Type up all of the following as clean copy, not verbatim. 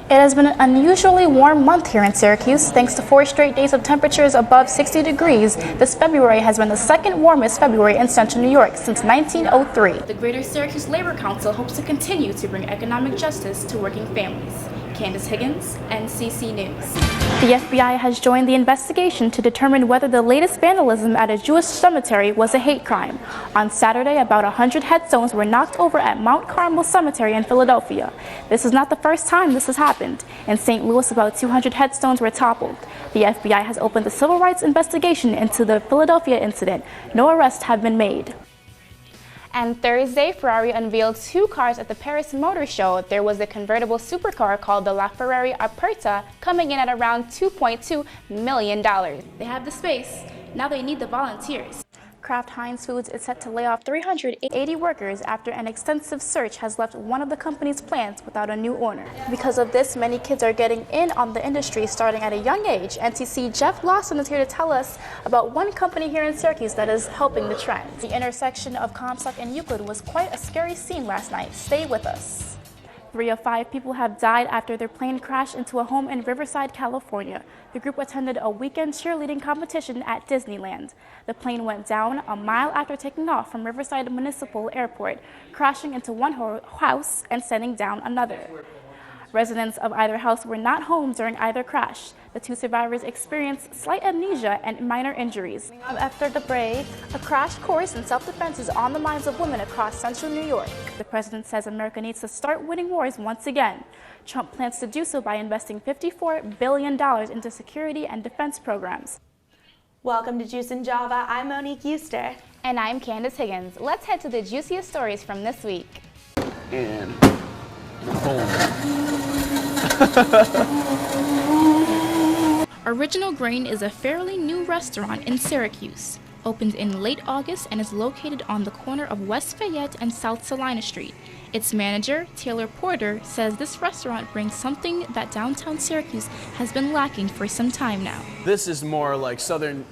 It has been an unusually warm month here in Syracuse. Thanks to 4 straight days of temperatures above 60 degrees, this February has been the second warmest February in central New York since 1903. The Greater Syracuse Labor Council hopes to continue to bring economic justice to working families. Candace Higgins, NCC News. The FBI has joined the investigation to determine whether the latest vandalism at a Jewish cemetery was a hate crime. On Saturday, about 100 headstones were knocked over at Mount Carmel Cemetery in Philadelphia. This is not the first time this has happened. In St. Louis, about 200 headstones were toppled. The FBI has opened a civil rights investigation into the Philadelphia incident. No arrests have been made. And Thursday, Ferrari unveiled 2 cars at the Paris Motor Show. There was a convertible supercar called the LaFerrari Aperta, coming in at around $2.2 million. They have the space. Now they need the volunteers. Kraft Heinz Foods is set to lay off 380 workers after an extensive search has left one of the company's plants without a new owner. Because of this, many kids are getting in on the industry starting at a young age. NCC Jeff Lawson is here to tell us about one company here in Syracuse that is helping the trend. The intersection of Comstock and Euclid was quite a scary scene last night. Stay with us. 3 of 5 people have died after their plane crashed into a home in Riverside, California. The group attended a weekend cheerleading competition at Disneyland. The plane went down a mile after taking off from Riverside Municipal Airport, crashing into one house and sending down another. Residents of either house were not home during either crash. The 2 survivors experienced slight amnesia and minor injuries. After the break, a crash course in self-defense is on the minds of women across central New York. The president says America needs to start winning wars once again. Trump plans to do so by investing $54 billion into security and defense programs. Welcome to Juice and Java. I'm Monique Euster. And I'm Candace Higgins. Let's head to the juiciest stories from this week. And boom. Original Grain is a fairly new restaurant in Syracuse. Opened in late August and is located on the corner of West Fayette and South Salina Street. Its manager, Taylor Porter, says this restaurant brings something that downtown Syracuse has been lacking for some time now. This is more like southern,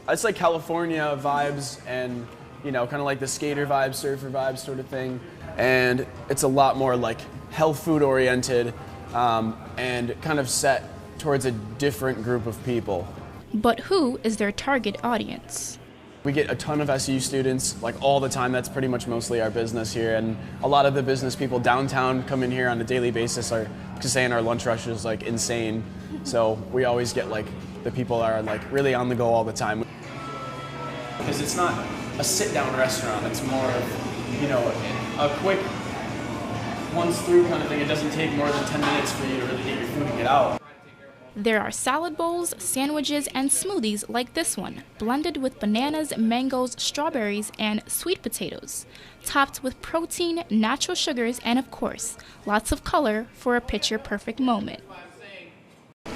it's like California vibes and, you know, kind of like the skater vibes, surfer vibes sort of thing. And it's a lot more like health food oriented and kind of set towards a different group of people. But who is their target audience? We get a ton of SU students, like all the time. That's pretty much mostly our business here. And a lot of the business people downtown come in here on a daily basis are just saying our lunch rush is like insane. So we always get like the people that are like really on the go all the time. Because it's not a sit down restaurant, it's more of, you know, a quick once through kind of thing. It doesn't take more than 10 minutes for you to really get your food and get out. There are salad bowls, sandwiches, and smoothies like this one, blended with bananas, mangoes, strawberries, and sweet potatoes, topped with protein, natural sugars, and of course, lots of color for a picture-perfect moment.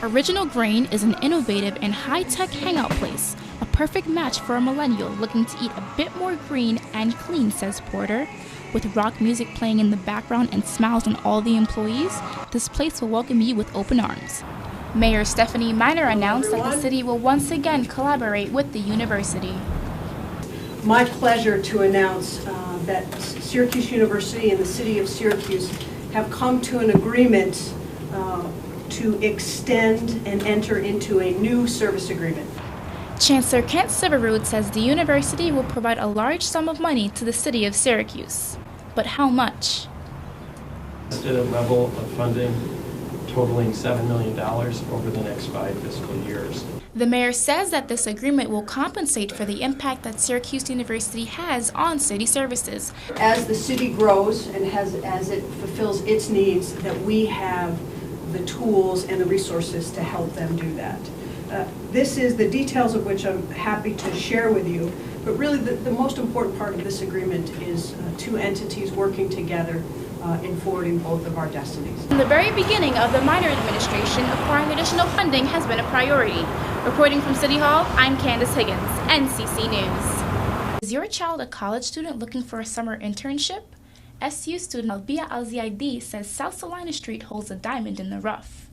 Original Grain is an innovative and high-tech hangout place, a perfect match for a millennial looking to eat a bit more green and clean, says Porter. With rock music playing in the background and smiles on all the employees, this place will welcome you with open arms. Mayor Stephanie Miner announced that the city will once again collaborate with the university. My pleasure to announce that Syracuse University and the city of Syracuse have come to an agreement to extend and enter into a new service agreement. Chancellor Kent Syverud says the university will provide a large sum of money to the city of Syracuse. But how much? At a level of funding totaling $7 million over the next 5 fiscal years. The mayor says that this agreement will compensate for the impact that Syracuse University has on city services. As the city grows and as it fulfills its needs, that we have the tools and the resources to help them do that. This is the details of which I'm happy to share with you, but really the most important part of this agreement is 2 entities working together in forwarding both of our destinies. From the very beginning of the Miner administration, acquiring additional funding has been a priority. Reporting from City Hall, I'm Candace Higgins, NCC News. Is your child a college student looking for a summer internship? SU student Albia Al-Ziaidi says South Salina Street holds a diamond in the rough.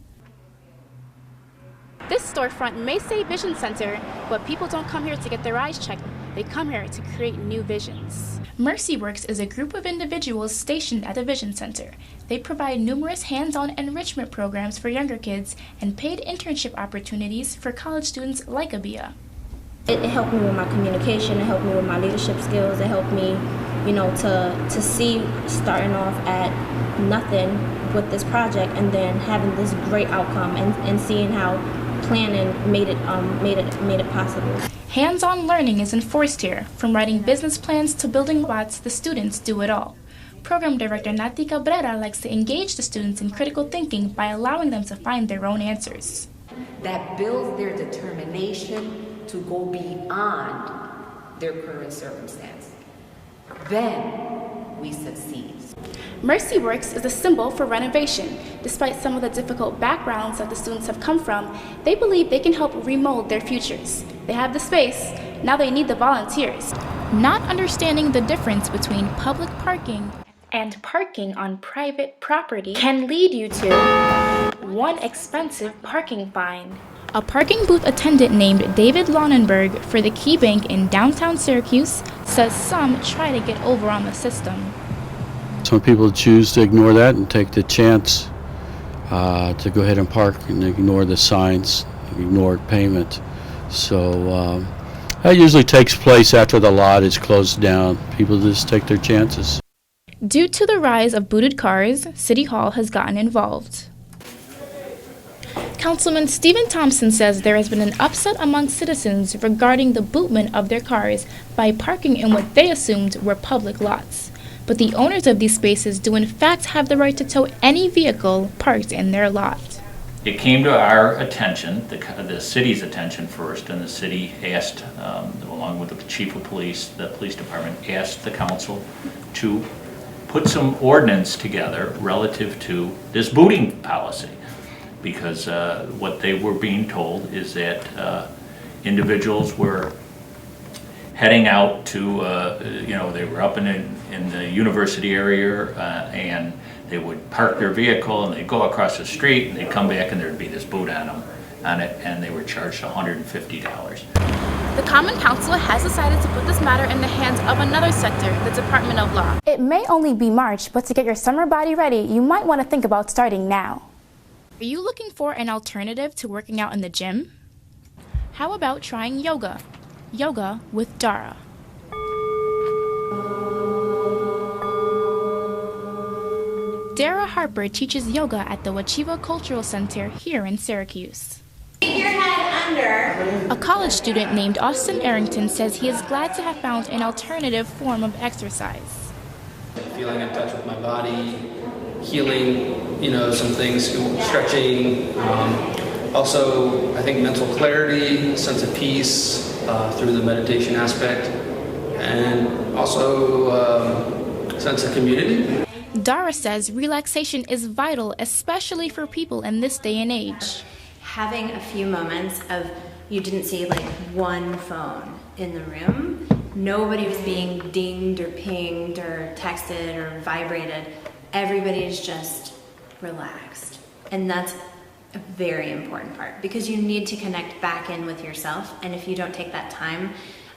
This storefront may say Vision Center, but people don't come here to get their eyes checked. They come here to create new visions. Mercy Works is a group of individuals stationed at the Vision Center. They provide numerous hands-on enrichment programs for younger kids and paid internship opportunities for college students like Abia. It helped me with my communication, it helped me with my leadership skills, it helped me, to see starting off at nothing with this project and then having this great outcome and seeing how planning made it possible. Hands-on learning is enforced here. From writing business plans to building robots, the students do it all. Program Director Nati Cabrera likes to engage the students in critical thinking by allowing them to find their own answers. That builds their determination to go beyond their current circumstance. Then we succeed. Mercy Works is a symbol for renovation. Despite some of the difficult backgrounds that the students have come from, they believe they can help remold their futures. They have the space, now they need the volunteers. Not understanding the difference between public parking and parking on private property can lead you to one expensive parking fine. A parking booth attendant named David Lonenberg for the Key Bank in downtown Syracuse says some try to get over on the system. Some people choose to ignore that and take the chance to go ahead and park and ignore the signs, ignore payment. So that usually takes place after the lot is closed down. People just take their chances. Due to the rise of booted cars, City Hall has gotten involved. Councilman Stephen Thompson says there has been an upset among citizens regarding the bootment of their cars by parking in what they assumed were public lots. But the owners of these spaces do in fact have the right to tow any vehicle parked in their lot. It came to our attention, the city's attention first, and the city asked, along with the chief of police, the police department, asked the council to put some ordinance together relative to this booting policy. Because what they were being told is that individuals were heading out to, they were up in the university area and they would park their vehicle and they'd go across the street and they'd come back and there'd be this boot on it, and they were charged $150. The Common Council has decided to put this matter in the hands of another sector, the Department of Law. It may only be March, but to get your summer body ready, you might want to think about starting now. Are you looking for an alternative to working out in the gym? How about trying yoga? Yoga with Dara. Dara Harper teaches yoga at the Wachiva Cultural Center here in Syracuse. Keep your head under. A college student named Austin Arrington says he is glad to have found an alternative form of exercise. Feeling in touch with my body, healing, some things, stretching. Also, I think mental clarity, sense of peace through the meditation aspect, and also sense of community. Dara says relaxation is vital, especially for people in this day and age. Having a few moments of, you didn't see like one phone in the room, nobody was being dinged or pinged or texted or vibrated. Everybody is just relaxed. And that's a very important part because you need to connect back in with yourself. And if you don't take that time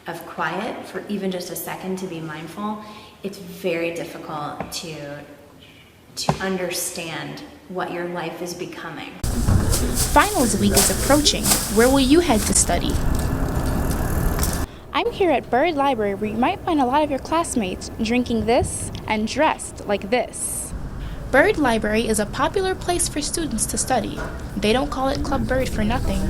of quiet for even just a second to be mindful, it's very difficult to understand what your life is becoming. Finals week is approaching. Where will you head to study? I'm here at Byrd Library, where you might find a lot of your classmates drinking this and dressed like this. Byrd Library is a popular place for students to study. They don't call it Club Byrd for nothing.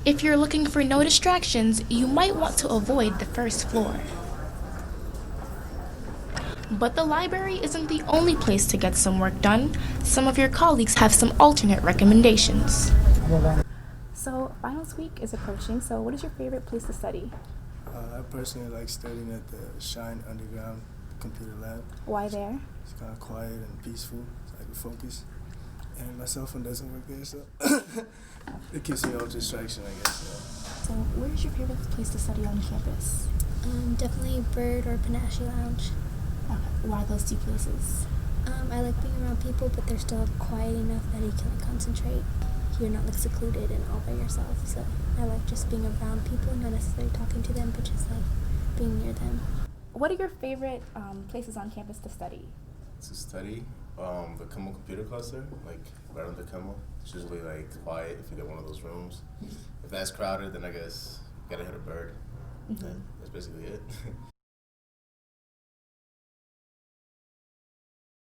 If you're looking for no distractions, you might want to avoid the first floor. But the library isn't the only place to get some work done. Some of your colleagues have some alternate recommendations. So, finals week is approaching, so what is your favorite place to study? I personally like studying at the Shine Underground Computer Lab. Why there? It's kind of quiet and peaceful, so I can focus. And my cell phone doesn't work there, so it keeps me off distraction, I guess. So, where is your favorite place to study on campus? Definitely Bird or Panache Lounge. Okay. Why those two places? I like being around people, but they're still quiet enough that you can concentrate. you're not like secluded and all by yourself. So I like just being around people, not necessarily talking to them, but just like being near them. What are your favorite places on campus to study? To study, the Kimmel computer cluster, like right under Kimmel. It's usually like quiet if you get one of those rooms. If that's crowded, then I guess you gotta hit a bird. And that's basically it.